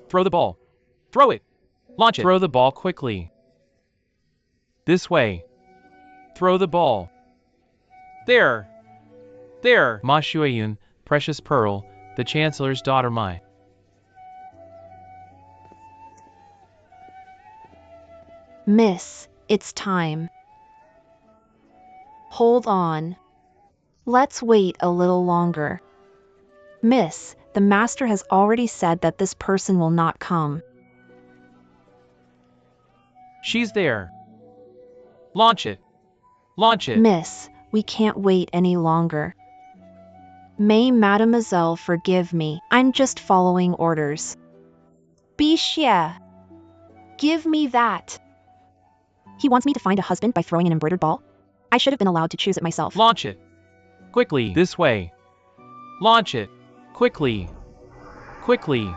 Throw the ball. Throw it. Launch it. Throw the ball quickly. This way. Throw the ball. There. There. Ma Shuiyun, precious pearl, the chancellor's daughter Mai. Miss, it's time. Hold on. Let's wait a little longer. Miss, the master has already said that this person will not come. She's there. Launch it. Launch it. Miss, we can't wait any longer. May Mademoiselle forgive me, I'm just following orders. Bixia, give me that. He wants me to find a husband by throwing an embroidered ball? I should have been allowed to choose it myself. Launch it. Quickly. This way. Launch it. Quickly. Quickly.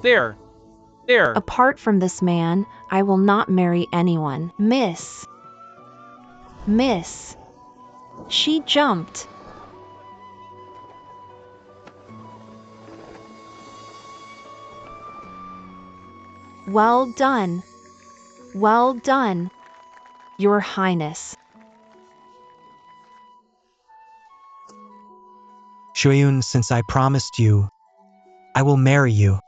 There. There. Apart from this man, I will not marry anyone. Miss. Miss. She jumped. Well done. Well done, Your Highness. Shuiyun, since I promised you, I will marry you.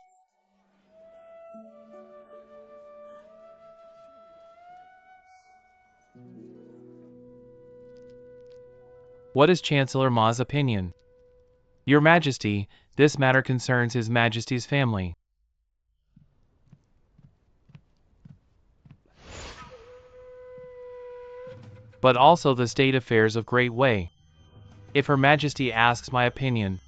What is Chancellor Ma's opinion? Your Majesty, this matter concerns His Majesty's family. But also the state affairs of Great Wei. If Her Majesty asks my opinion.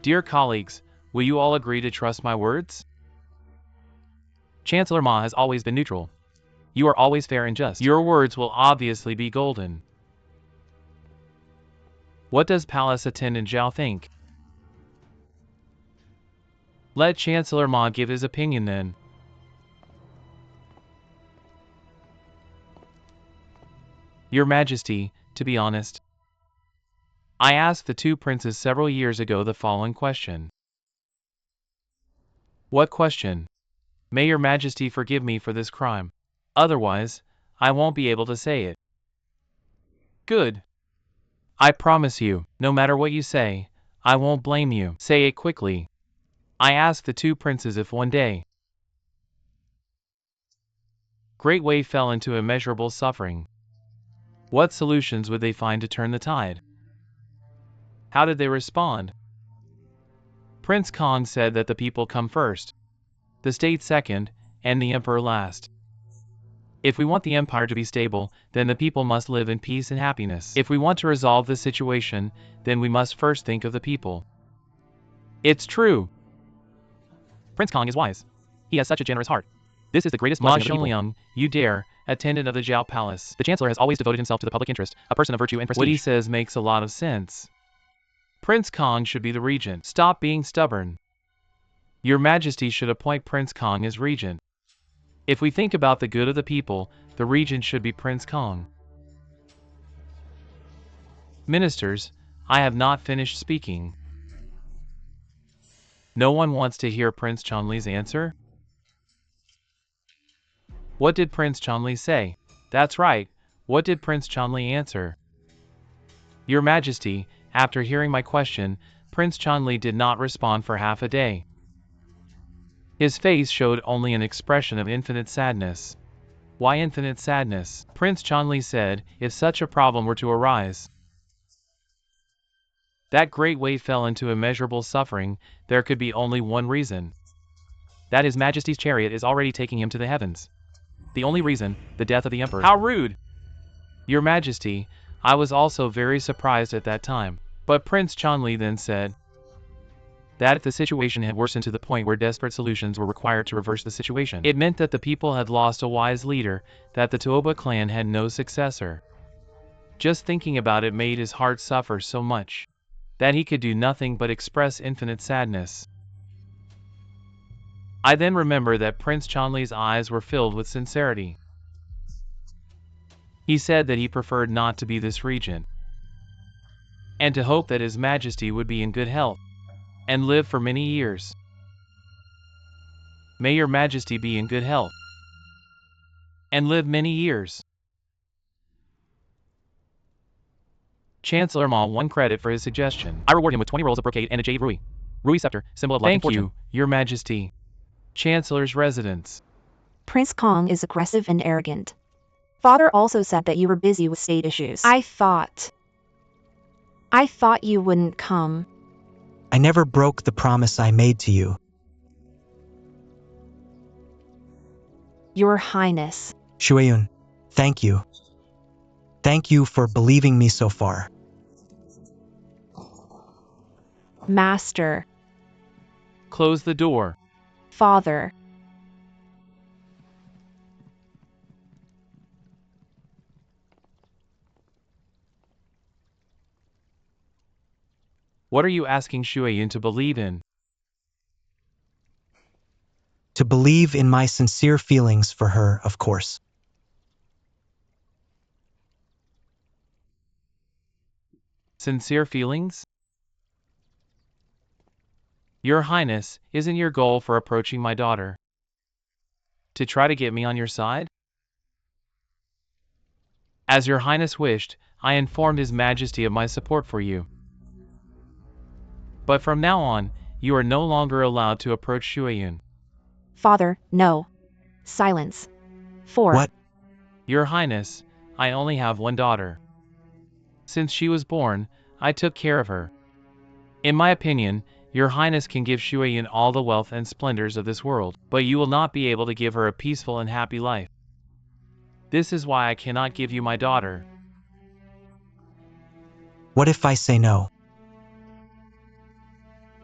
Dear colleagues, will you all agree to trust my words? Chancellor Ma has always been neutral. You are always fair and just. Your words will obviously be golden. What does Palace Attendant Zhao think? Let Chancellor Ma give his opinion then. Your Majesty, to be honest, I asked the two princes several years ago the following question. What question? May Your Majesty forgive me for this crime. Otherwise, I won't be able to say it. Good. I promise you, no matter what you say, I won't blame you. Say it quickly. I asked the two princes if one day Great Wei fell into immeasurable suffering, what solutions would they find to turn the tide? How did they respond? Prince Kong said that the people come first, the state second, and the emperor last. If we want the empire to be stable, then the people must live in peace and happiness. If we want to resolve this situation, then we must first think of the people. It's true. Prince Kong is wise. He has such a generous heart. This is the greatest blessing of the people. Ma Xiangliang, you dare, attendant of the Zhao Palace. The Chancellor has always devoted himself to the public interest, a person of virtue and prestige. What he says makes a lot of sense. Prince Kong should be the regent. Stop being stubborn. Your Majesty should appoint Prince Kong as regent. If we think about the good of the people, the regent should be Prince Kong. Ministers, I have not finished speaking. No one wants to hear Prince Chonli's answer? What did Prince Chonli say? That's right, what did Prince Chonli answer? Your Majesty, after hearing my question, Prince Chonli did not respond for half a day. His face showed only an expression of infinite sadness. Why infinite sadness? Prince Chonli said, if such a problem were to arise, that Great Wei fell into immeasurable suffering, there could be only one reason. That His Majesty's chariot is already taking him to the heavens. The only reason, the death of the emperor. How rude! Your Majesty, I was also very surprised at that time. But Prince Chonli then said that if the situation had worsened to the point where desperate solutions were required to reverse the situation, it meant that the people had lost a wise leader, that the Tuoba clan had no successor. Just thinking about it made his heart suffer so much that he could do nothing but express infinite sadness. I then remember that Prince Chonli's eyes were filled with sincerity. He said that he preferred not to be this regent. and to hope that His Majesty would be in good health and live for many years. May your Majesty be in good health and live many years. Chancellor Ma 1 credit for his suggestion. I reward him with 20 rolls of brocade and a jade Rui. Rui scepter, symbol of luck and fortune. Thank you, Your Majesty. Chancellor's residence. Prince Kong is aggressive and arrogant. Father also said that you were busy with state issues. I thought you wouldn't come. I never broke the promise I made to you. Your Highness. Shuayun, thank you. Thank you for believing me so far. Master. Close the door. Father. What are you asking Shuayun to believe in? To believe in my sincere feelings for her, of course. Sincere feelings? Your Highness, isn't your goal for approaching my daughter to try to get me on your side? As your Highness wished, I informed His Majesty of my support for you. But from now on, you are no longer allowed to approach Shuayun. Father, no. Silence. 4. What? Your Highness, I only have one daughter. Since she was born, I took care of her. In my opinion, Your Highness can give Shuayun all the wealth and splendors of this world, but you will not be able to give her a peaceful and happy life. This is why I cannot give you my daughter. What if I say no?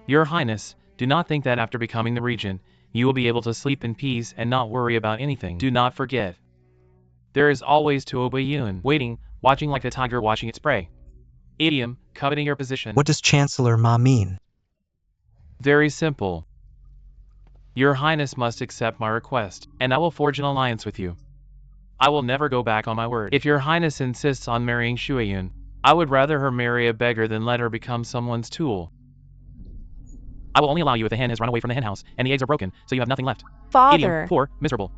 Your Highness, do not think that after becoming the regent, you will be able to sleep in peace and not worry about anything. Do not forget. There is always Dowager waiting, watching like a tiger watching its prey. Idiom, coveting your position. What does Chancellor Ma mean? Very simple. Your Highness must accept my request, and I will forge an alliance with you. I will never go back on my word. If Your Highness insists on marrying Shuayun, I would rather her marry a beggar than let her become someone's tool. I will only allow you if the hen has run away from the hen house, and the eggs are broken, so you have nothing left. Father. Idiom, poor, miserable.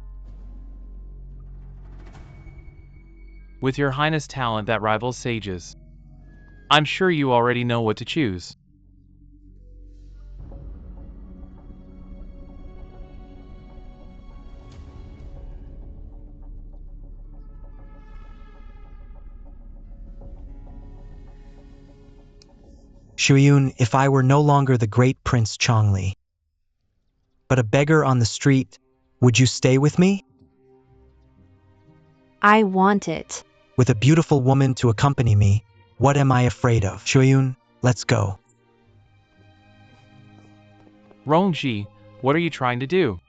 With Your Highness' talent that rivals sages, I'm sure you already know what to choose. Shuayun, if I were no longer the great Prince Chongli, but a beggar on the street, would you stay with me? I want it. With a beautiful woman to accompany me, what am I afraid of? Shuayun, let's go. Rongji, what are you trying to do?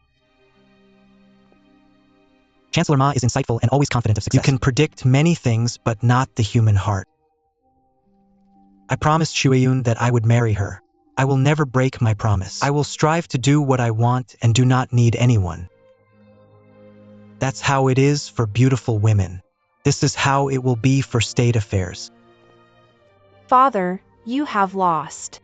Chancellor Ma is insightful and always confident of success. You can predict many things, but not the human heart. I promised Shuayun that I would marry her. I will never break my promise. I will strive to do what I want and do not need anyone. That's how it is for beautiful women. This is how it will be for state affairs. Father, you have lost.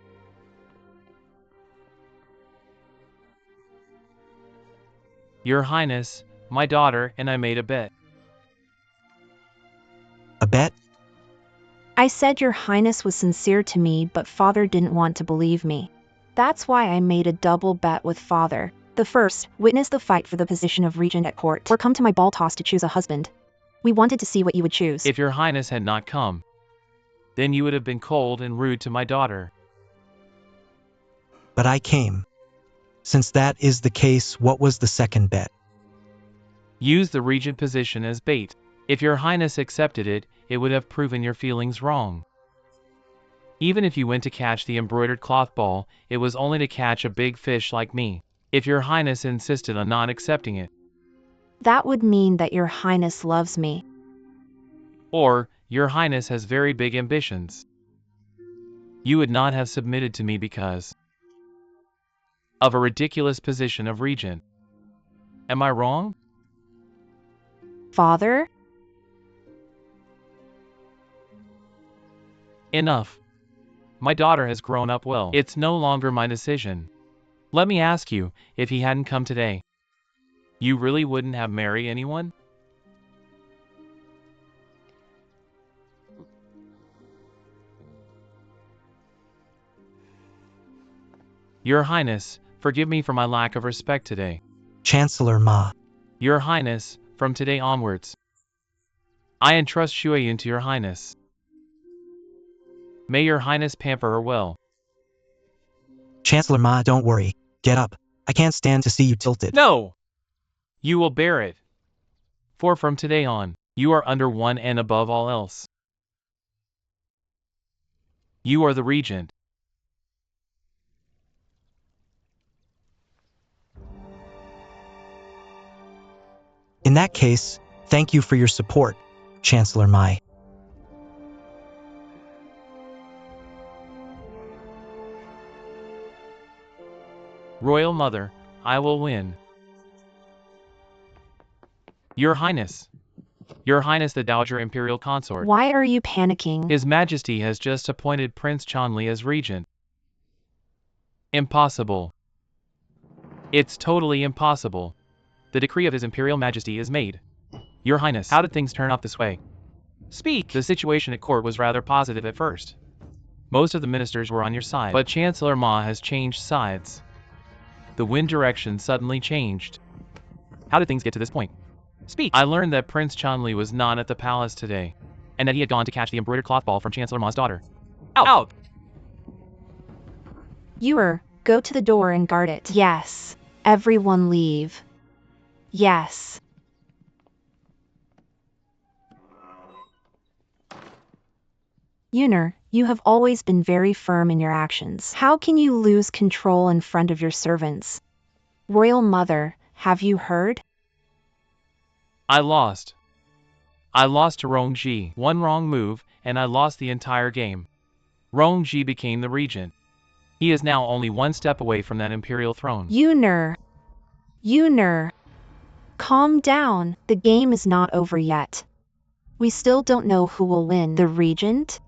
Your Highness, my daughter and I made a bet. A bet? I said Your Highness was sincere to me, but Father didn't want to believe me. That's why I made a double bet with Father. The first, witness the fight for the position of regent at court, or come to my ball toss to choose a husband. We wanted to see what you would choose. If Your Highness had not come, then you would have been cold and rude to my daughter. But I came. Since that is the case, what was the second bet? Use the regent position as bait. If Your Highness accepted it, it would have proven your feelings wrong. Even if you went to catch the embroidered cloth ball, it was only to catch a big fish like me. If Your Highness insisted on not accepting it. That would mean that Your Highness loves me. Or, Your Highness has very big ambitions. You would not have submitted to me because of a ridiculous position of regent. Am I wrong? Father? Enough. My daughter has grown up well. It's no longer my decision. Let me ask you, if he hadn't come today, you really wouldn't have married anyone? Your Highness, forgive me for my lack of respect today. Chancellor Ma. Your Highness, from today onwards, I entrust Shuayun to Your Highness. May Your Highness pamper her well. Chancellor Ma, don't worry. Get up. I can't stand to see you tilted. No! You will bear it. For from today on, you are under one and above all else. You are the regent. In that case, thank you for your support, Chancellor Mai. Royal Mother, I will win. Your Highness. Your Highness the Dowager Imperial Consort. Why are you panicking? His Majesty has just appointed Prince Chanli as regent. Impossible. It's totally impossible. The decree of His Imperial Majesty is made. Your Highness, how did things turn out this way? Speak! The situation at court was rather positive at first. Most of the ministers were on your side, but Chancellor Ma has changed sides. The wind direction suddenly changed. How did things get to this point? Speak! I learned that Prince Chanli was not at the palace today, and that he had gone to catch the embroidered cloth ball from Chancellor Ma's daughter. Out! Go to the door and guard it. Yes. Everyone leave. Yes. Yuner, you have always been very firm in your actions. How can you lose control in front of your servants? Royal Mother, have you heard? I lost. I lost to Rongji. One wrong move, and I lost the entire game. Rongji became the regent. He is now only one step away from that imperial throne. Yuner. Calm down. The game is not over yet. We still don't know who will win. The regent?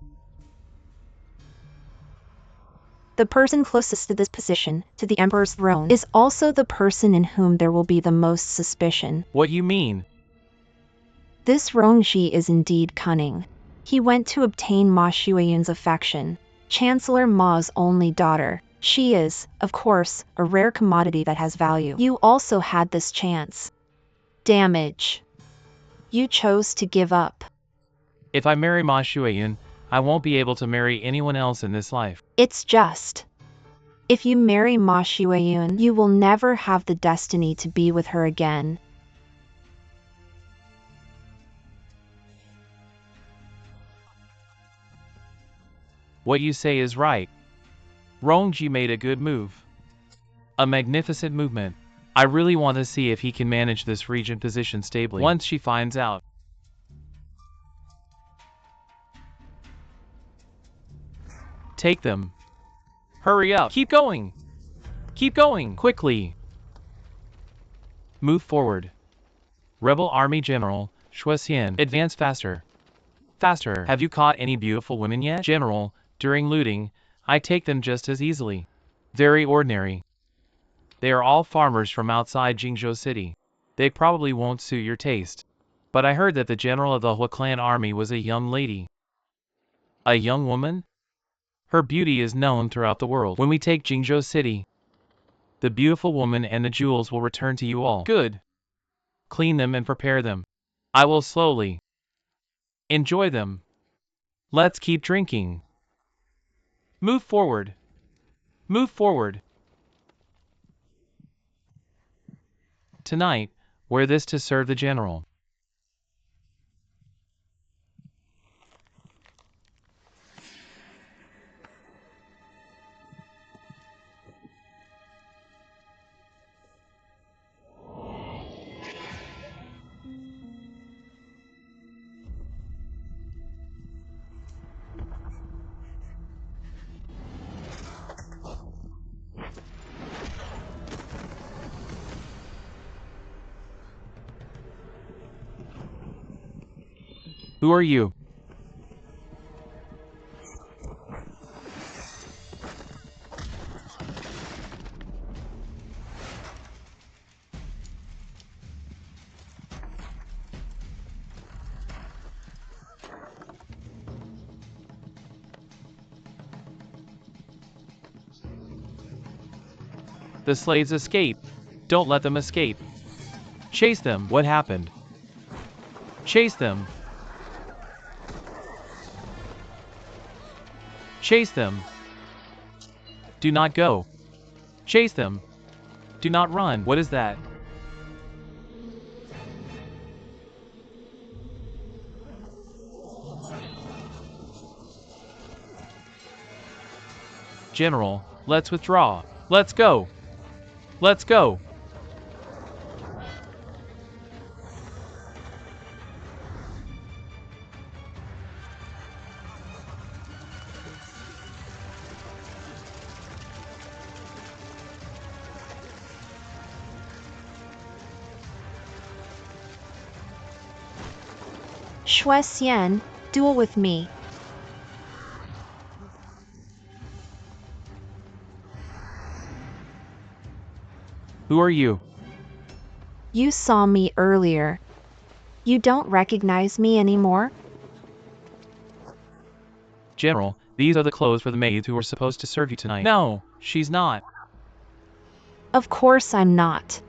The person closest to this position, to the emperor's throne, is also the person in whom there will be the most suspicion. What you mean? This Rongji is indeed cunning. He went to obtain Ma Shuayun's affection, Chancellor Ma's only daughter. She is, of course, a rare commodity that has value. You also had this chance. Damage. You chose to give up. If I marry Ma Shuayun, I won't be able to marry anyone else in this life. It's just. If you marry Ma Shuayun, you will never have the destiny to be with her again. What you say is right. Rongji made a good move. A magnificent movement. I really want to see if he can manage this regent position stably. Once she finds out. Take them. Hurry up. Keep going. Keep going. Quickly. Move forward. Rebel Army General, Shuxian, advance faster. Faster. Have you caught any beautiful women yet? General, during looting, I take them just as easily. Very ordinary. They are all farmers from outside Jingzhou City. They probably won't suit your taste. But I heard that the general of the Hua clan army was a young lady. A young woman? Her beauty is known throughout the world. When we take Jingzhou City, the beautiful woman and the jewels will return to you all. Good. Clean them and prepare them. I will slowly enjoy them. Let's keep drinking. Move forward. Move forward. Tonight, wear this to serve the general. Who are you? The slaves escape. Don't let them escape. Chase them. What happened? Chase them. Chase them. Do not go. Chase them. Do not run. What is that? General, let's withdraw. Let's go. Let's go. Shui Xian, duel with me. Who are you? You saw me earlier. You don't recognize me anymore? General, these are the clothes for the maids who were supposed to serve you tonight. No, she's not. Of course I'm not.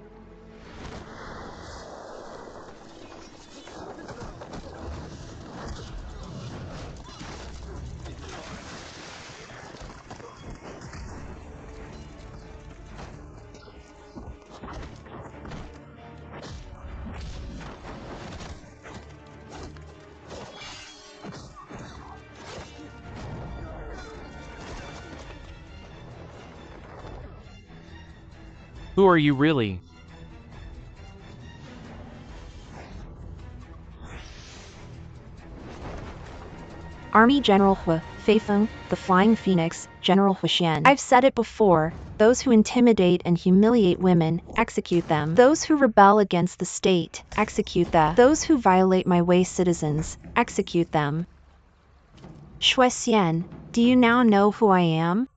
Who are you really? Army General Hu, Feifeng, the Flying Phoenix, General Hu Xian. I've said it before, those who intimidate and humiliate women, execute them. Those who rebel against the state, execute them. Those who violate my way citizens, execute them. Shui Xian, do you now know who I am?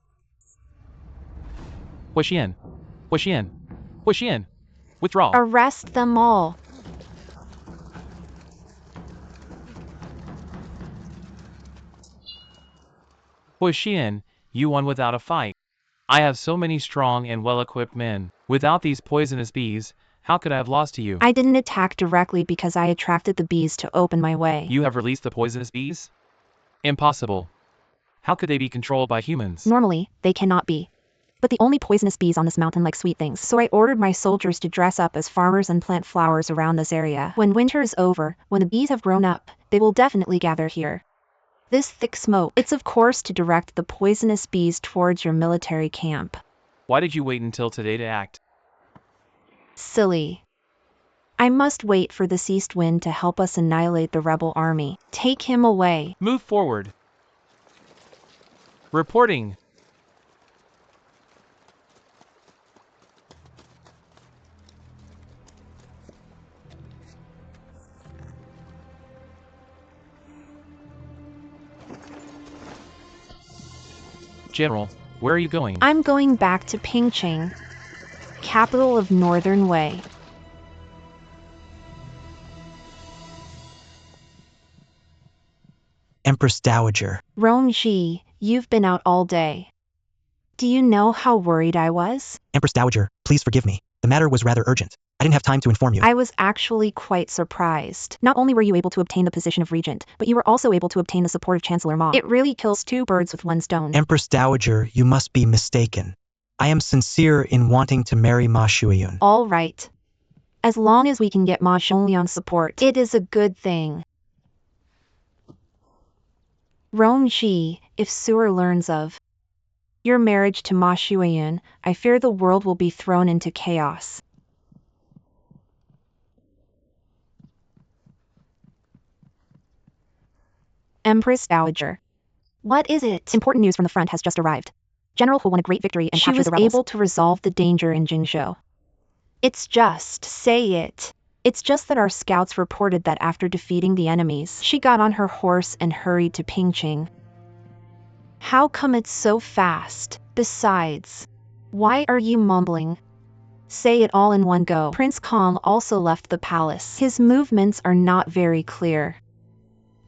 Huixian. Huixian. Huixian. Withdraw. Arrest them all. Huixian, you won without a fight. I have so many strong and well-equipped men. Without these poisonous bees, how could I have lost to you? I didn't attack directly because I attracted the bees to open my way. You have released the poisonous bees? Impossible. How could they be controlled by humans? Normally, they cannot be. But the only poisonous bees on this mountain like sweet things. So I ordered my soldiers to dress up as farmers and plant flowers around this area. When winter is over, when the bees have grown up, they will definitely gather here. This thick smoke, it's of course to direct the poisonous bees towards your military camp. Why did you wait until today to act? Silly. I must wait for this east wind to help us annihilate the rebel army. Take him away. Move forward. Reporting. General, where are you going? I'm going back to Pingching, capital of Northern Wei. Empress Dowager. Rongji, you've been out all day. Do you know how worried I was? Empress Dowager, please forgive me. The matter was rather urgent. I didn't have time to inform you. I was actually quite surprised. Not only were you able to obtain the position of regent, but you were also able to obtain the support of Chancellor Ma. It really kills two birds with one stone. Empress Dowager, you must be mistaken. I am sincere in wanting to marry Ma Shuiyun. All right. As long as we can get Ma Shongliang's support, it is a good thing. Rongji, if Suer learns of your marriage to Ma Shuiyun, I fear the world will be thrown into chaos. Empress Dowager. What is it? Important news from the front has just arrived. General Hu won a great victory and captured the rebels. She was able to resolve the danger in Jingzhou. It's just, say it. It's just that our scouts reported that after defeating the enemies, she got on her horse and hurried to Pingching. How come it's so fast? Besides, why are you mumbling? Say it all in one go. Prince Kong also left the palace. His movements are not very clear.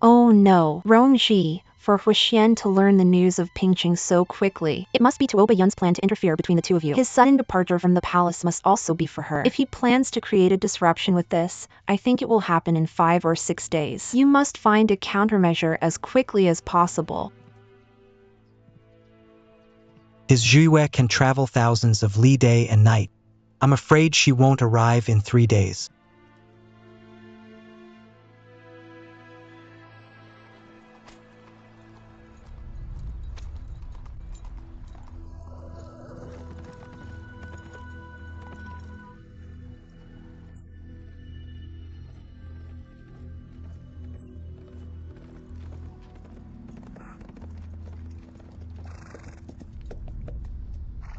Oh no, Rongji, for Huixian to learn the news of Pingqing so quickly. It must be Tuoba Yun's plan to interfere between the two of you. His sudden departure from the palace must also be for her. If he plans to create a disruption with this, I think it will happen in 5 or 6 days. You must find a countermeasure as quickly as possible. His Zhuye can travel thousands of li day and night. I'm afraid she won't arrive in 3 days.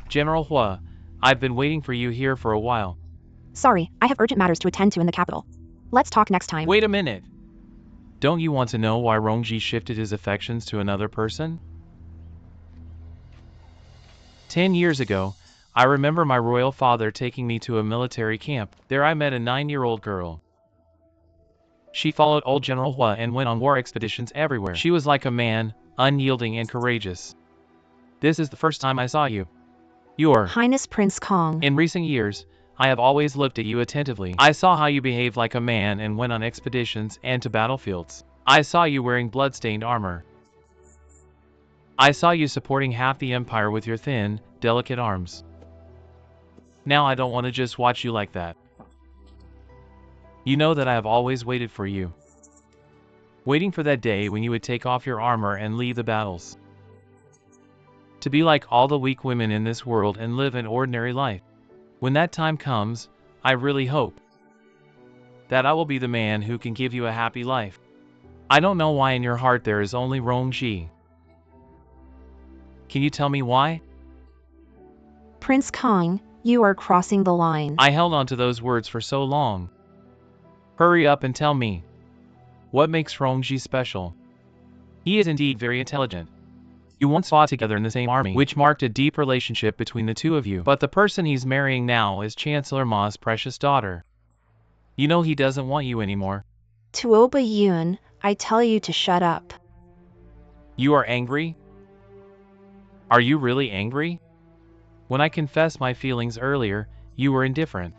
General Hua, I've been waiting for you here for a while. Sorry, I have urgent matters to attend to in the capital. Let's talk next time. Wait a minute. Don't you want to know why Rongji shifted his affections to another person? 10 years ago, I remember my royal father taking me to a military camp. There I met a 9-year-old girl. She followed old General Hua and went on war expeditions everywhere. She was like a man, unyielding and courageous. This is the first time I saw you. Your Highness Prince Kong. In recent years, I have always looked at you attentively. I saw how you behaved like a man and went on expeditions and to battlefields. I saw you wearing blood-stained armor. I saw you supporting half the empire with your thin, delicate arms. Now I don't want to just watch you like that. You know that I have always waited for you. Waiting for that day when you would take off your armor and leave the battles. To be like all the weak women in this world and live an ordinary life. When that time comes, I really hope that I will be the man who can give you a happy life. I don't know why in your heart there is only Rongji. Can you tell me why? Prince Kong, you are crossing the line. I held on to those words for so long. Hurry up and tell me. What makes Rongji special? He is indeed very intelligent. You once fought together in the same army, which marked a deep relationship between the two of you. But the person he's marrying now is Chancellor Ma's precious daughter. You know he doesn't want you anymore. Tuoba Yun, I tell you to shut up. You are angry? Are you really angry? When I confessed my feelings earlier, you were indifferent.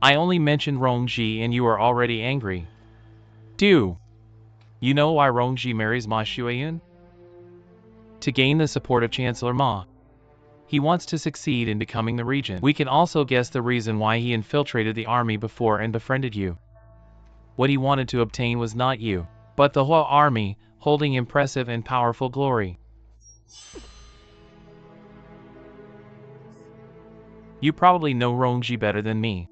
I only mentioned Rongji and you are already angry. Do you know why Rongji marries Ma Shuiyun? To gain the support of Chancellor Ma. He wants to succeed in becoming the regent. We can also guess the reason why he infiltrated the army before and befriended you. What he wanted to obtain was not you, but the Hua army, holding impressive and powerful glory. You probably know Rongji better than me.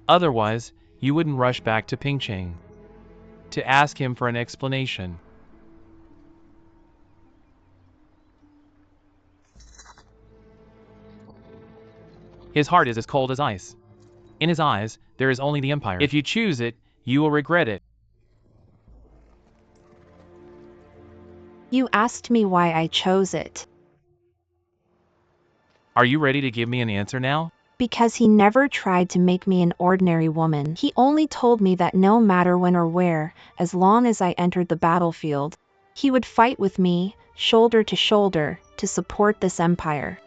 Otherwise, you wouldn't rush back to Pingqing to ask him for an explanation. His heart is as cold as ice. In his eyes, there is only the empire. If you choose it, you will regret it. You asked me why I chose it. Are you ready to give me an answer now? Because he never tried to make me an ordinary woman. He only told me that no matter when or where, as long as I entered the battlefield, he would fight with me, shoulder to shoulder, to support this empire.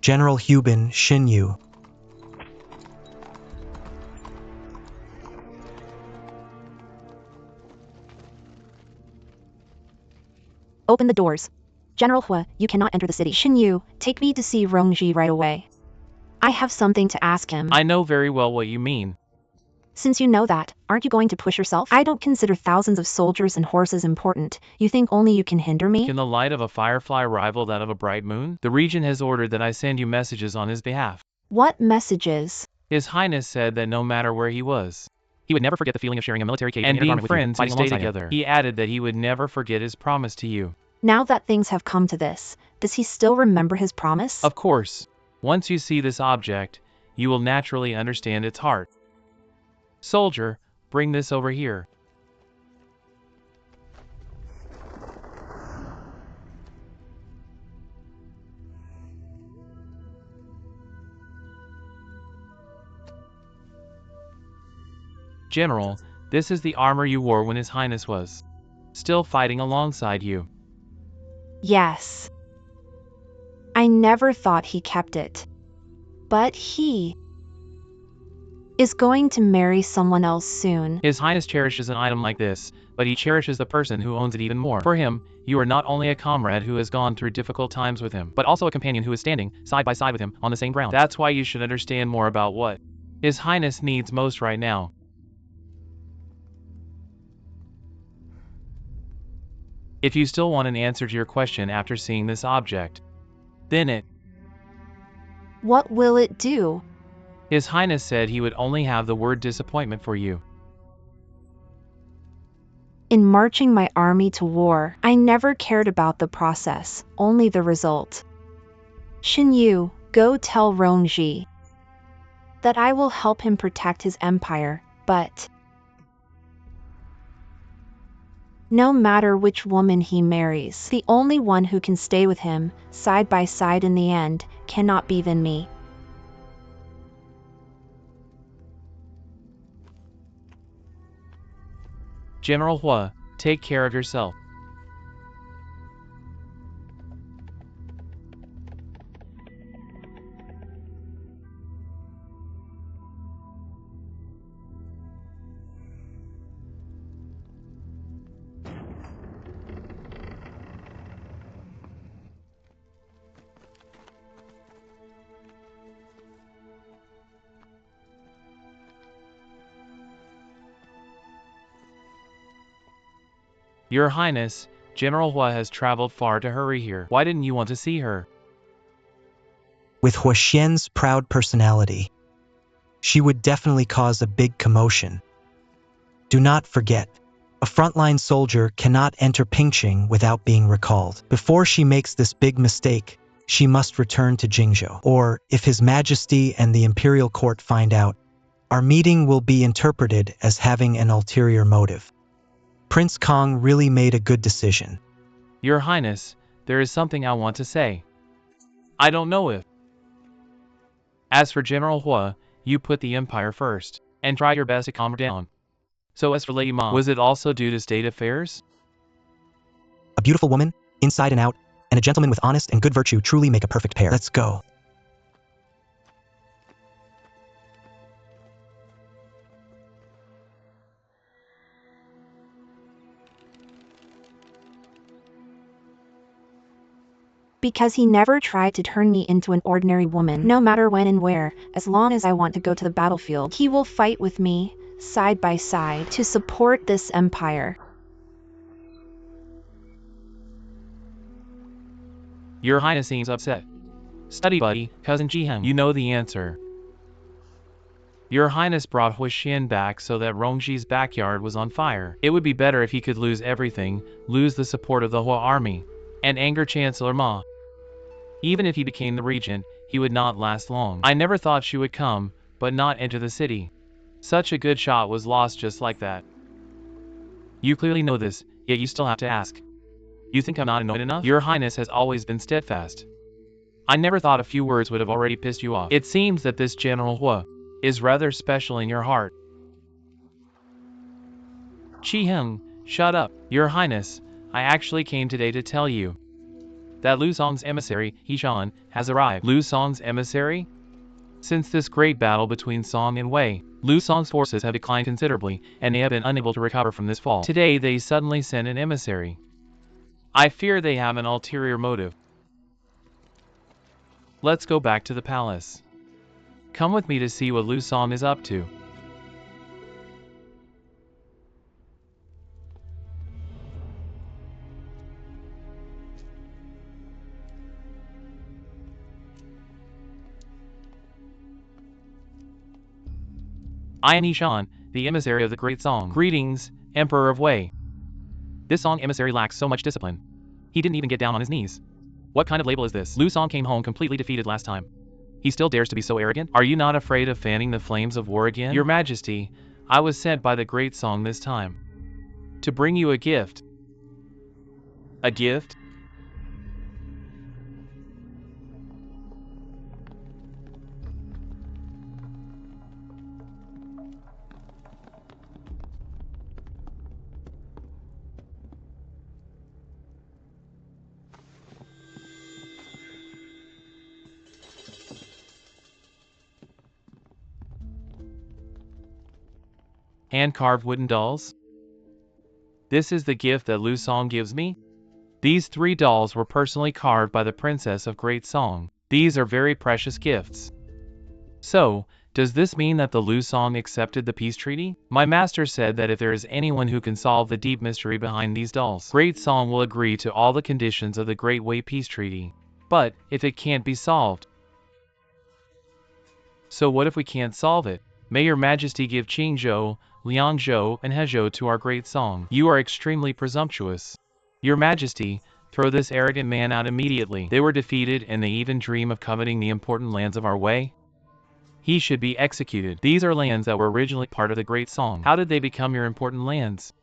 General Hubin Xinyu. Open the doors. General Hua, you cannot enter the city. Xinyu, take me to see Rongji right away. I have something to ask him. I know very well what you mean. Since you know that, aren't you going to push yourself? I don't consider thousands of soldiers and horses important. You think only you can hinder me? Can the light of a firefly rival that of a bright moon? The regent has ordered that I send you messages on his behalf. What messages? His Highness said that no matter where he was, he would never forget the feeling of sharing a military cave and being friends who stay together. He added that he would never forget his promise to you. Now that things have come to this, does he still remember his promise? Of course. Once you see this object, you will naturally understand its heart. Soldier, bring this over here. General, this is the armor you wore when His Highness was still fighting alongside you. Yes. I never thought he kept it. But he is going to marry someone else soon. His Highness cherishes an item like this, but he cherishes the person who owns it even more. For him, you are not only a comrade who has gone through difficult times with him, but also a companion who is standing side by side with him on the same ground. That's why you should understand more about what His Highness needs most right now. If you still want an answer to your question after seeing this object, then it. What will it do? His Highness said he would only have the word disappointment for you. In marching my army to war, I never cared about the process, only the result. Xin Yu, go tell Rongji that I will help him protect his empire, but no matter which woman he marries, the only one who can stay with him, side by side in the end, cannot be than me. General Hua, take care of yourself. Your Highness, General Hua has traveled far to hurry here. Why didn't you want to see her? With Hua Xian's proud personality, she would definitely cause a big commotion. Do not forget, a frontline soldier cannot enter Pingqing without being recalled. Before she makes this big mistake, she must return to Jingzhou. Or, if His Majesty and the Imperial Court find out, our meeting will be interpreted as having an ulterior motive. Prince Kong really made a good decision. Your Highness, there is something I want to say. I don't know if. As for General Hua, you put the Empire first, and try your best to calm her down. So as for Lady Ma, was it also due to state affairs? A beautiful woman, inside and out, and a gentleman with honest and good virtue truly make a perfect pair. Let's go. Because he never tried to turn me into an ordinary woman, no matter when and where, as long as I want to go to the battlefield. He will fight with me, side by side, to support this empire. Your Highness seems upset. Study buddy, cousin Jiheng, you know the answer. Your Highness brought Hua Xian back so that Rongji's backyard was on fire. It would be better if he could lose everything, lose the support of the Hua army, and anger Chancellor Ma. Even if he became the regent, he would not last long. I never thought she would come, but not enter the city. Such a good shot was lost just like that. You clearly know this, yet you still have to ask. You think I'm not annoyed enough? Your Highness has always been steadfast. I never thought a few words would have already pissed you off. It seems that this General Hua is rather special in your heart. Qiheng, shut up. Your Highness, I actually came today to tell you that Lu Song's emissary, He has arrived. Lu Song's emissary? Since this great battle between Song and Wei, Lu Song's forces have declined considerably, and they have been unable to recover from this fall. Today they suddenly sent an emissary. I fear they have an ulterior motive. Let's go back to the palace. Come with me to see what Lu Song is up to. I am Yishan, the emissary of the Great Song. Greetings, Emperor of Wei. This Song emissary lacks so much discipline. He didn't even get down on his knees. What kind of label is this? Lu Song came home completely defeated last time. He still dares to be so arrogant? Are you not afraid of fanning the flames of war again? Your Majesty, I was sent by the Great Song this time to bring you a gift. A gift? Hand-carved wooden dolls? This is the gift that Lu Song gives me? These 3 dolls were personally carved by the Princess of Great Song. These are very precious gifts. So, does this mean that the Lu Song accepted the peace treaty? My master said that if there is anyone who can solve the deep mystery behind these dolls, Great Song will agree to all the conditions of the Great Wei peace treaty. But, if it can't be solved? So what if we can't solve it? May your majesty give Qingzhou, Liangzhou, and Hezhou to our Great Song. You are extremely presumptuous. Your majesty, throw this arrogant man out immediately. They were defeated and they even dream of coveting the important lands of our Wei. He should be executed. These are lands that were originally part of the Great Song. How did they become your important lands?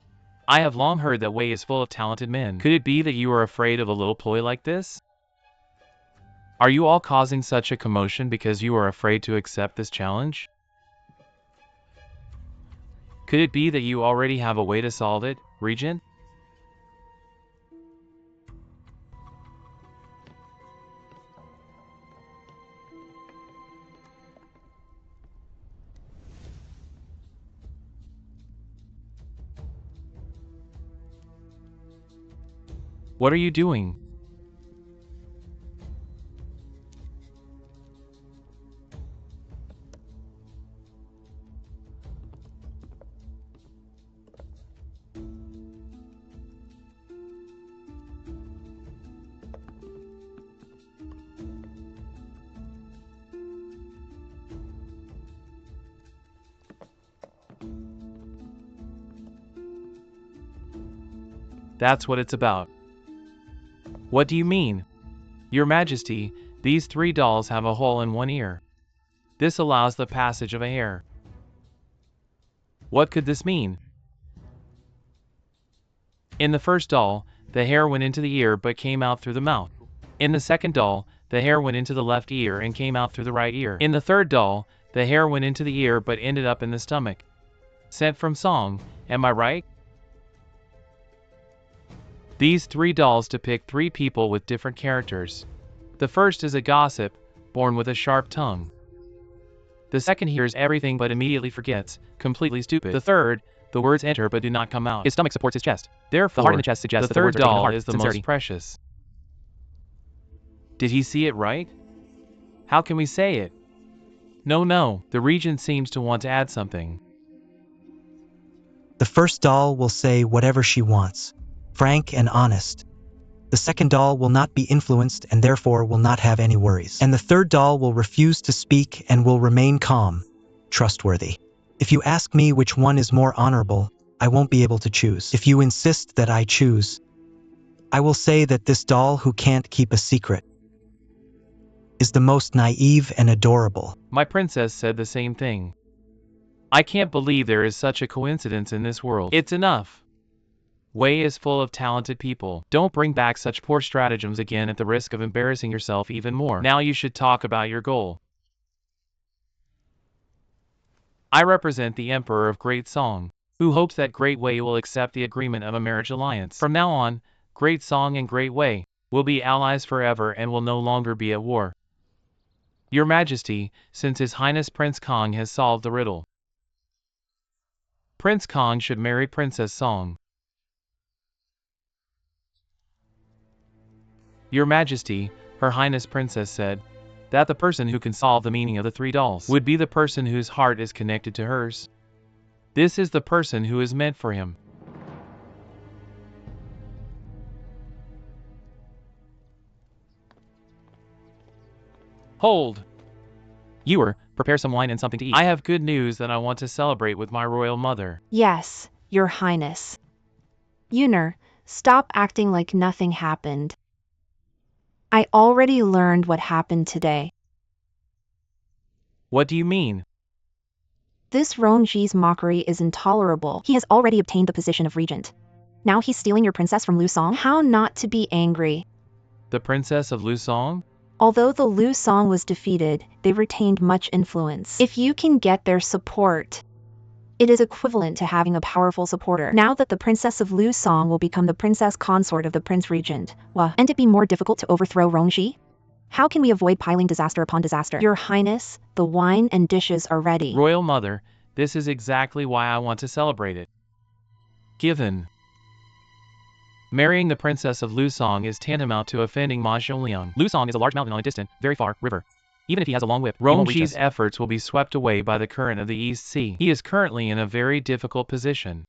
I have long heard that Wei is full of talented men. Could it be that you are afraid of a little ploy like this? Are you all causing such a commotion because you are afraid to accept this challenge? Could it be that you already have a way to solve it, Regent? What are you doing? That's what it's about. What do you mean? Your Majesty, these 3 dolls have a hole in one ear. This allows the passage of a hair. What could this mean? In the first doll, the hair went into the ear but came out through the mouth. In the second doll, the hair went into the left ear and came out through the right ear. In the third doll, the hair went into the ear but ended up in the stomach. Sent from Song, am I right? These 3 dolls depict 3 people with different characters. The first is a gossip, born with a sharp tongue. The second hears everything but immediately forgets, completely stupid. The third, the words enter but do not come out. His stomach supports his chest. Therefore, The heart in the chest suggests the that the third words are taken to doll heart. is the Sincerity. most precious. Did he see it right? How can we say it? No, the regent seems to want to add something. The first doll will say whatever she wants, frank and honest. The second doll will not be influenced and therefore will not have any worries. And the third doll will refuse to speak and will remain calm, trustworthy. If you ask me which one is more honorable, I won't be able to choose. If you insist that I choose, I will say that this doll who can't keep a secret is the most naive and adorable. My princess said the same thing. I can't believe there is such a coincidence in this world. It's enough. Wei is full of talented people. Don't bring back such poor stratagems again at the risk of embarrassing yourself even more. Now you should talk about your goal. I represent the Emperor of Great Song, who hopes that Great Wei will accept the agreement of a marriage alliance. From now on, Great Song and Great Wei will be allies forever and will no longer be at war. Your Majesty, since His Highness Prince Kong has solved the riddle, Prince Kong should marry Princess Song. Your Majesty, Her Highness Princess said that the person who can solve the meaning of the 3 dolls would be the person whose heart is connected to hers. This is the person who is meant for him. Hold! Ewer, prepare some wine and something to eat. I have good news that I want to celebrate with my royal mother. Yes, Your Highness. Yuner, stop acting like nothing happened. I already learned what happened today. What do you mean? This Rongji's mockery is intolerable. He has already obtained the position of regent. Now he's stealing your princess from Lu Song? How not to be angry? The Princess of Lu Song? Although the Lu Song was defeated, they retained much influence. If you can get their support, it is equivalent to having a powerful supporter. Now that the Princess of Lu Song will become the princess consort of the Prince Regent, and it be more difficult to overthrow Rongji? How can we avoid piling disaster upon disaster? Your Highness, the wine and dishes are ready. Royal Mother, This is exactly why I want to celebrate it. Given. Marrying the princess of Lusong is tantamount to offending Ma Xiaoliang. Lusong is a large mountain on a distant, very far, river. Even if he has a long whip, he won't reach Rongji's us. efforts will be swept away by the current of the East Sea. He is currently in a very difficult position.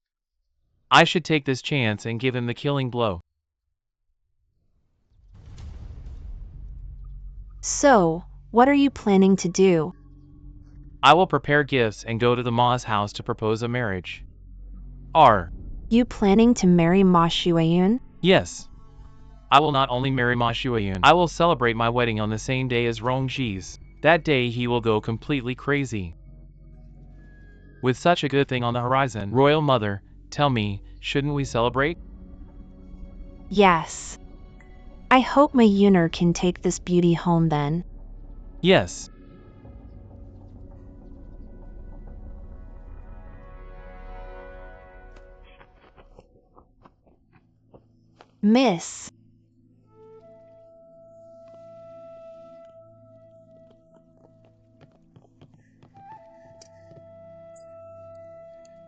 I should take this chance and give him the killing blow. So, what are you planning to do? I will prepare gifts and go to the Ma's house to propose a marriage. R. You planning to marry Ma Shuayun? Yes. I will not only marry Ma Shuayun, I will celebrate my wedding on the same day as Rongji's. That day he will go completely crazy. With such a good thing on the horizon, Royal Mother, tell me, shouldn't we celebrate? Yes. I hope my Yuner can take this beauty home then. Yes. Miss.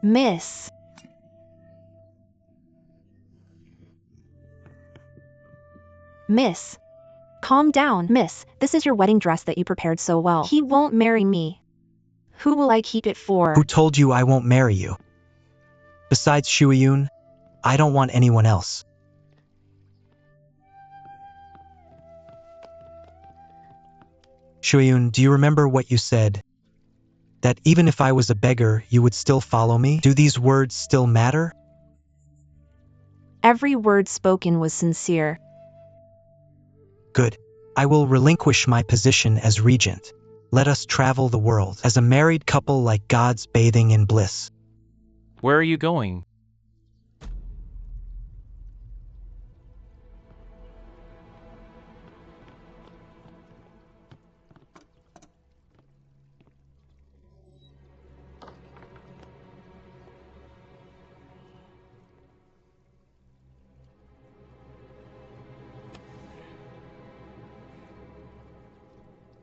Miss. Miss. Calm down, miss. This is your wedding dress that you prepared so well. He won't marry me. Who will I keep it for? Who told you I won't marry you? Besides Shuayun, I don't want anyone else. Shuayun, do you remember what you said? That even if I was a beggar, you would still follow me? Do these words still matter? Every word spoken was sincere. Good. I will relinquish my position as regent. Let us travel the world as a married couple like gods bathing in bliss. Where are you going?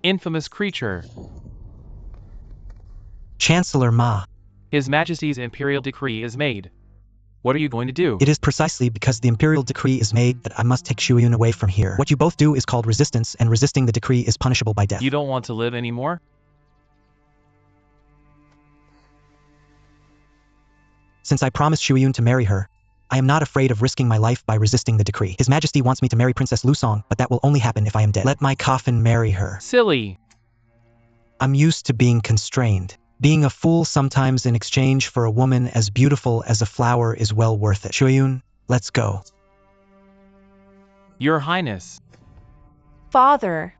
Infamous creature. Chancellor Ma, His Majesty's imperial decree is made. What are you going to do? it is precisely because the imperial decree is made that I must take Shuayun away from here. What you both do is called resistance, and resisting the decree is punishable by death. You don't want to live anymore? Since I promised Shuayun to marry her, I am not afraid of risking my life by resisting the decree. His Majesty wants me to marry Princess Lusong, but that will only happen if I am dead. Let my coffin marry her. Silly. I'm used to being constrained. Being a fool sometimes in exchange for a woman as beautiful as a flower is well worth it. Shuayun, let's go. Your Highness. Father.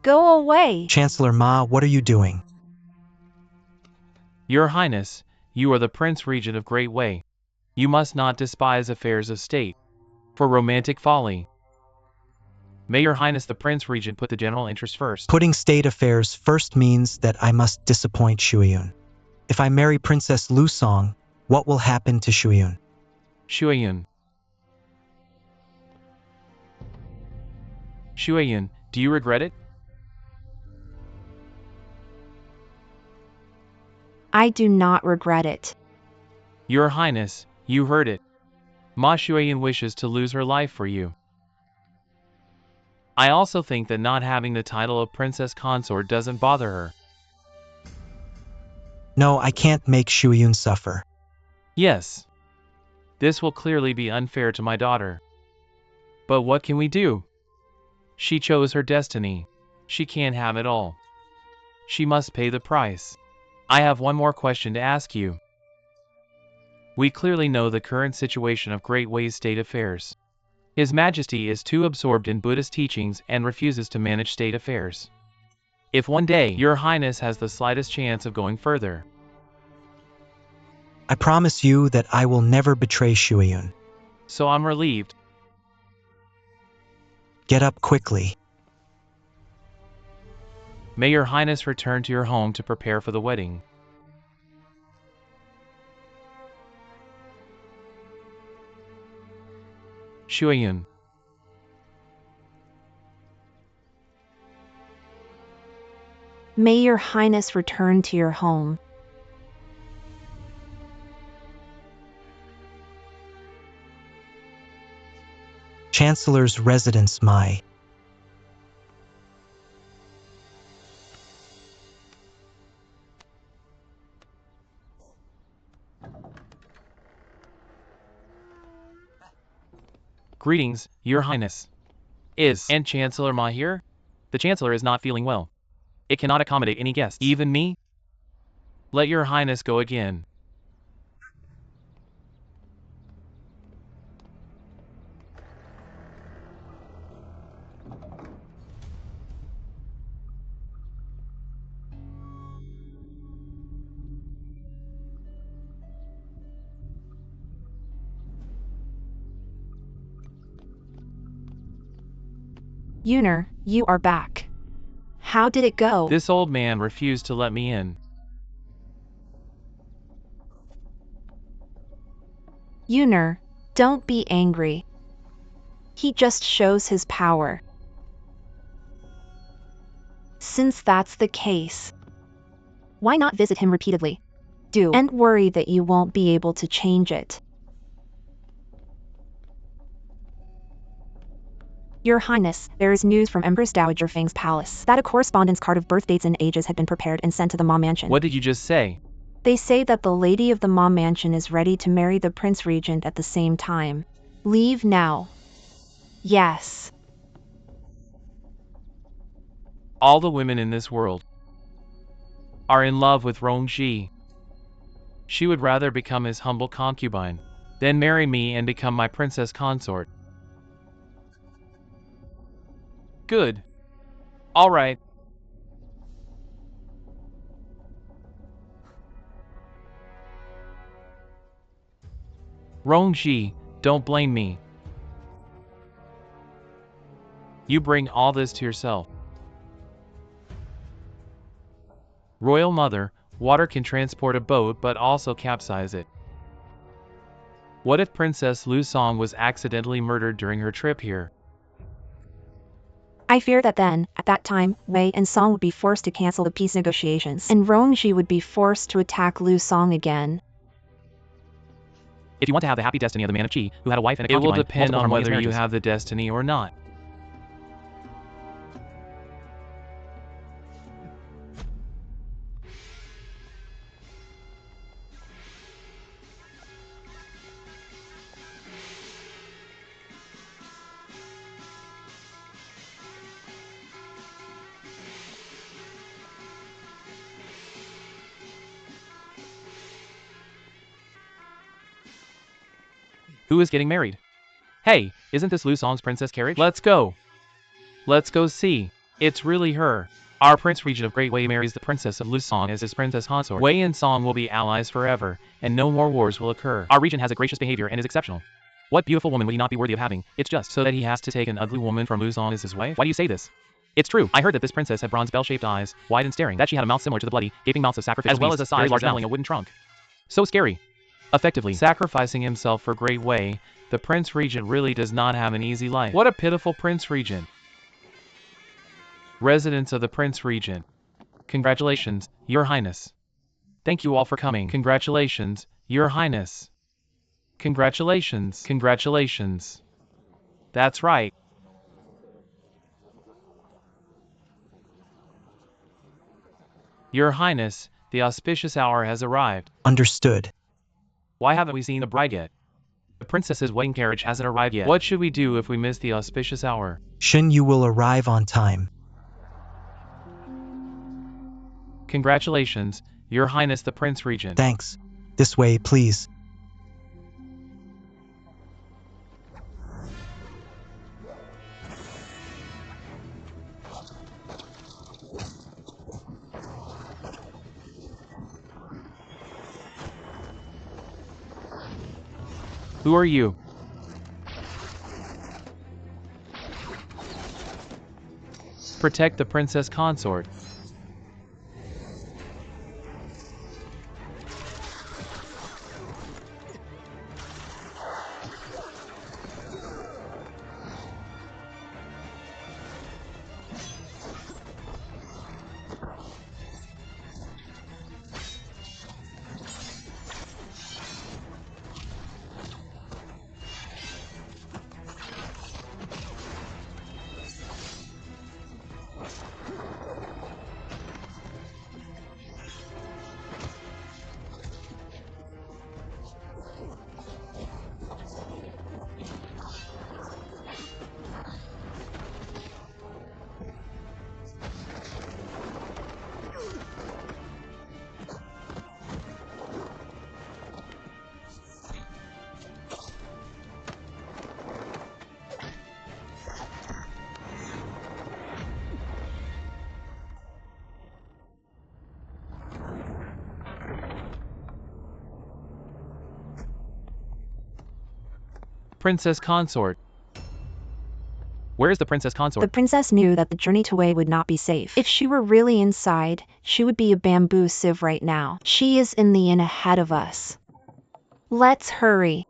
Go away. Chancellor Ma, what are you doing? Your Highness, you are the Prince Regent of Great Wei. You must not despise affairs of state. For romantic folly. May Your Highness the Prince Regent put the general interest first. Putting state affairs first means that I must disappoint Shuayun. If I marry Princess Lusong, what will happen to Shuayun? Shuayun. Shuayun, do you regret it? I do not regret it. Your Highness, you heard it. Ma Shuayun wishes to lose her life for you. I also think that not having the title of Princess Consort doesn't bother her. No, I can't make Shuayun suffer. Yes. This will clearly be unfair to my daughter. But what can we do? She chose her destiny. She can't have it all. She must pay the price. I have one more question to ask you. We clearly know the current situation of Great Wei's state affairs. His Majesty is too absorbed in Buddhist teachings and refuses to manage state affairs. If one day Your Highness has the slightest chance of going further, I promise you that I will never betray Shuayun. so I'm relieved. Get up quickly. May Your Highness return to your home to prepare for the wedding. Shuayun. May Your Highness return to your home. Chancellor's residence, my. Greetings, Your Highness. And Chancellor Ma here? The Chancellor is not feeling well. It cannot accommodate any guests. Even me? Let Your Highness go again. Yuner, you are back. How did it go? This old man refused to let me in. Yuner, don't be angry. He just shows his power. Since that's the case, why not visit him repeatedly? Do, and worry that you won't be able to change it. Your Highness, there is news from Empress Dowager Feng's palace that a correspondence card of birth dates and ages had been prepared and sent to the Ma Mansion. What did you just say? They say that the lady of the Ma Mansion is ready to marry the Prince Regent at the same time. Leave now. Yes. All the women in this world are in love with Rongji. She would rather become his humble concubine than marry me and become my princess consort. Good. All right. Rongji, don't blame me. You bring all this to yourself. Royal Mother, water can transport a boat but also capsize it. What if Princess Lu Song was accidentally murdered during her trip here? I fear that then, at that time, Wei and Song would be forced to cancel the peace negotiations, and Rongji would be forced to attack Lu Song again. If you want to have the happy destiny of the man of Qi, who had a wife and a It will concubine, depend multiple on harmonious whether you marriages. have the destiny or not. Who is getting married? Hey, isn't this Lu Song's princess carriage? Let's go. Let's go see. It's really her. Our Prince Regent of Great Wei marries the Princess of Lu Song as his princess consort. Wei and Song will be allies forever, and no more wars will occur. Our regent has a gracious behavior and is exceptional. What beautiful woman would he not be worthy of having? It's just So that he has to take an ugly woman from Lu Song as his wife? Why do you say this? It's true. I heard that this princess had bronze bell-shaped eyes, wide and staring, that she had a mouth similar to the bloody, gaping mouths of sacrificial As well as beasts, a size very large resembling mouth. a wooden trunk. So scary. Effectively. Sacrificing himself for Great Wei, the Prince Regent really does not have an easy life. What a pitiful Prince Regent. Residents of the Prince Regent. Congratulations, Your Highness. Thank you all for coming. Congratulations, Your Highness. Congratulations. Congratulations. That's right. Your Highness, the auspicious hour has arrived. Understood. Why haven't we seen the bride yet? The princess's wedding carriage hasn't arrived yet. What should we do if we miss the auspicious hour? Shin, you will arrive on time. Congratulations, Your Highness the Prince Regent. Thanks. This way, please. Who are you? Protect the princess consort. Princess consort. Where is the princess consort? The princess knew that the journey to Wei would not be safe. If she were really inside, she would be a bamboo sieve right now. She is in the inn ahead of us. Let's hurry.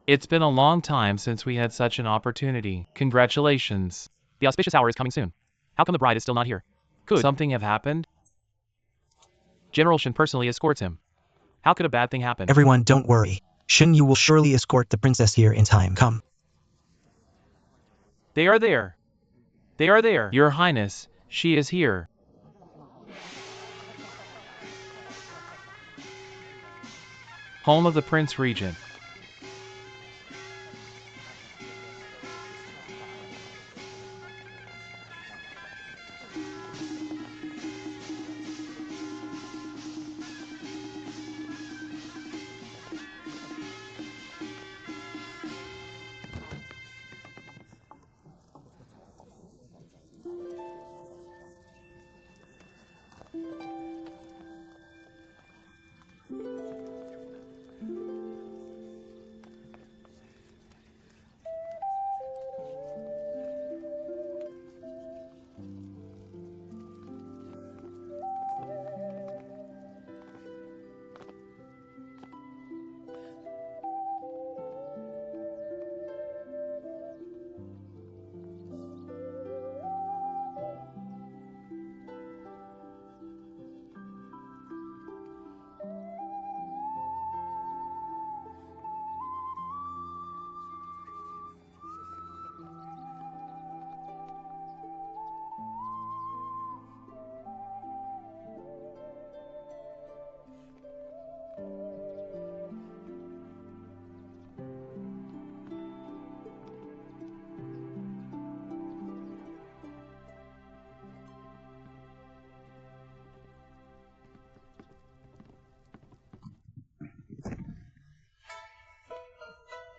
It's been a long time since we had such an opportunity. Congratulations. The auspicious hour is coming soon. How come the bride is still not here? Could Something have happened? General Shen personally escorts him? How could a bad thing happen? Everyone, don't worry. Shin, you will surely escort the princess here in time. Come. They are there. They are there. Your Highness, she is here. Home of the Prince Regent.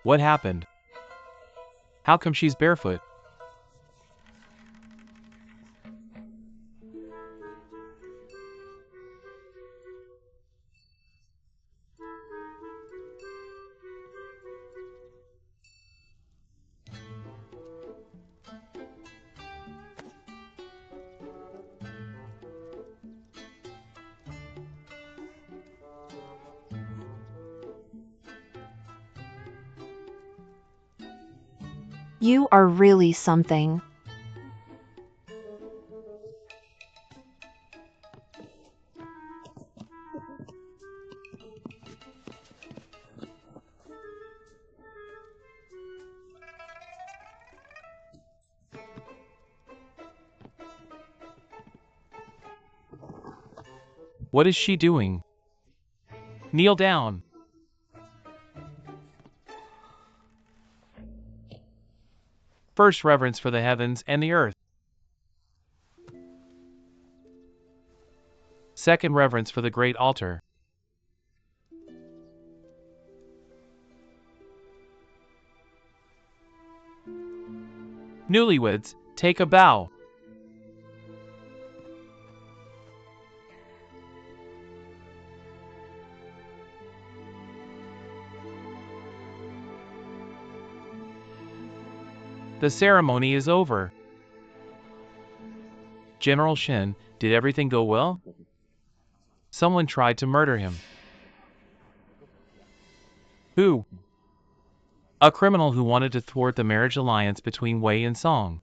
What happened? How come she's barefoot? You are really something. What is she doing? Kneel down. First reverence for the heavens and the earth. Second reverence for the great altar. Newlyweds, take a bow. The ceremony is over. General Shen, did everything go well? Someone tried to murder him. Who? A criminal who wanted to thwart the marriage alliance between Wei and Song.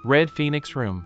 Red Phoenix Room.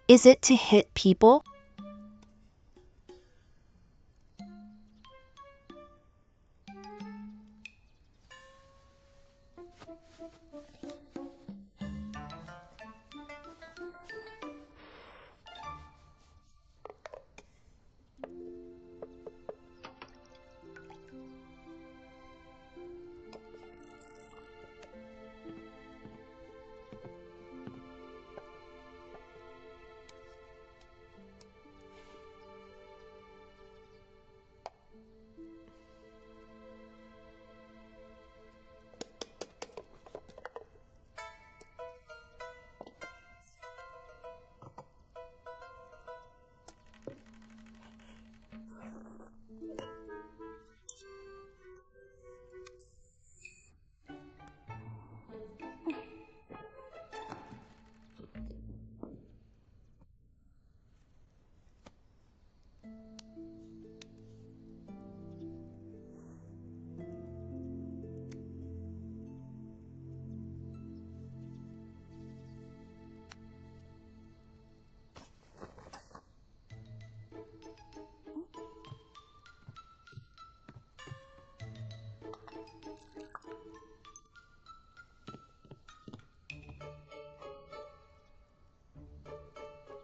Is it to hit people?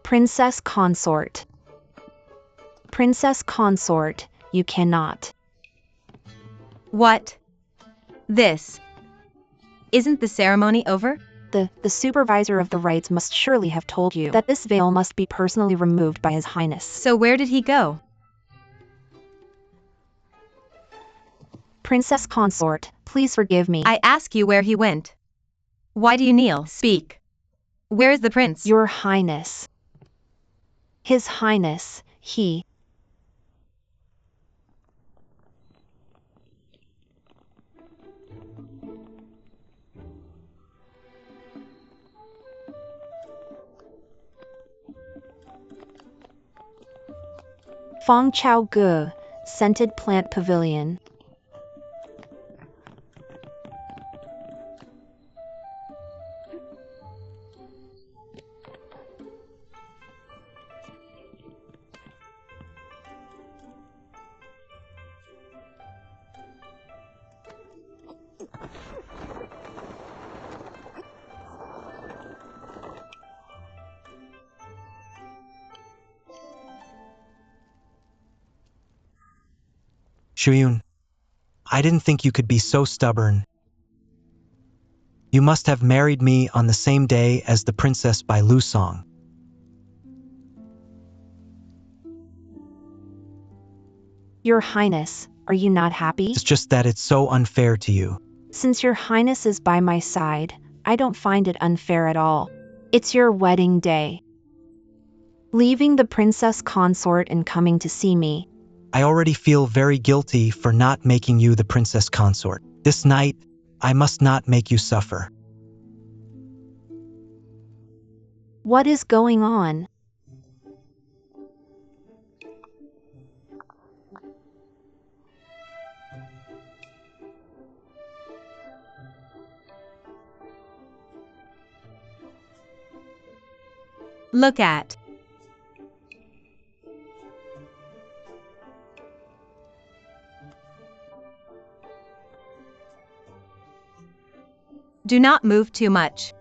Princess consort. Princess consort, you cannot. What? This. Isn't the ceremony over? The supervisor of the rites must surely have told you that this veil must be personally removed by His Highness. So where did he go? Princess consort, please forgive me. I ask you where he went. Why do you kneel? Speak. Where is the prince? Your Highness. His Highness, he. Fong Chao Gu, Scented Plant Pavilion. Shuyun, I didn't think you could be so stubborn. You must have married me on the same day as the princess by Lu Song. Your Highness, are you not happy? It's just that it's so unfair to you. Since your Highness is by my side, I don't find it unfair at all. It's your wedding day. Leaving the princess consort and coming to see me. I already feel very guilty for not making you the princess consort. This night, I must not make you suffer. What is going on? Look at. Do not move too much.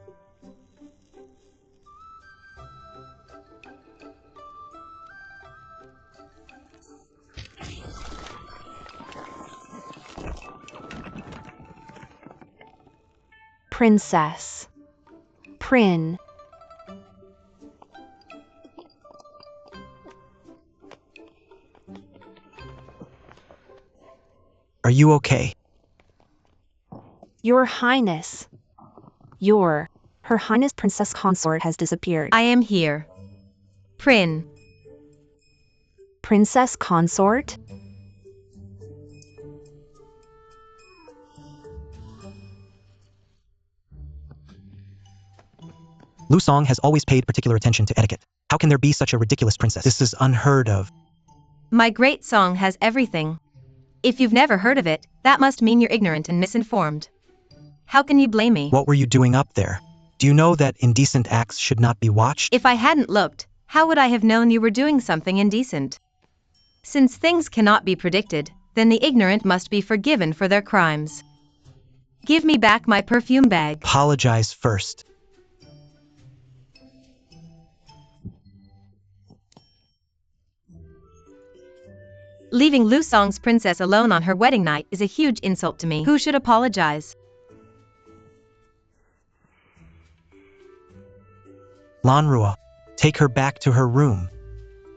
Princess. Prin. Are you okay? Your Highness. Her Highness Princess Consort has disappeared. I am here. Prin. Princess Consort? Lu Song has always paid particular attention to etiquette. How can there be such a ridiculous princess? This is unheard of. My great song has everything. If you've never heard of it, that must mean you're ignorant and misinformed. How can you blame me? What were you doing up there? Do you know that indecent acts should not be watched? If I hadn't looked, How would I have known you were doing something indecent? Since things cannot be predicted, then the ignorant must be forgiven for their crimes. Give me back my perfume bag. Apologize first. Leaving Lu Song's princess alone on her wedding night is a huge insult to me. Who should apologize? Lanrua, take her back to her room.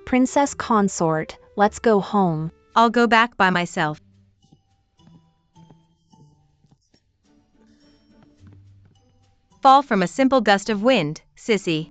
Princess consort, let's go home. I'll go back by myself. Fall from a simple gust of wind, sissy.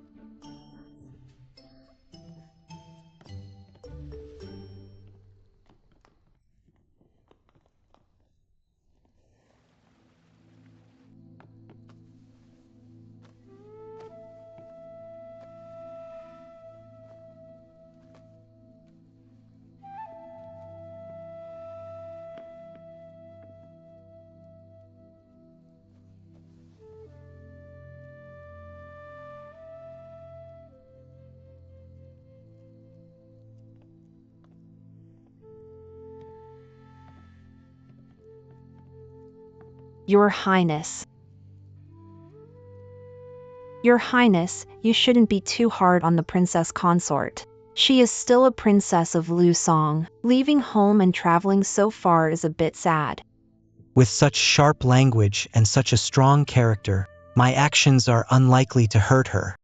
Your Highness. Your Highness, you shouldn't be too hard on the princess consort. She is still a princess of Lu Song. Leaving home and traveling so far is a bit sad. With such sharp language and such a strong character, my actions are unlikely to hurt her.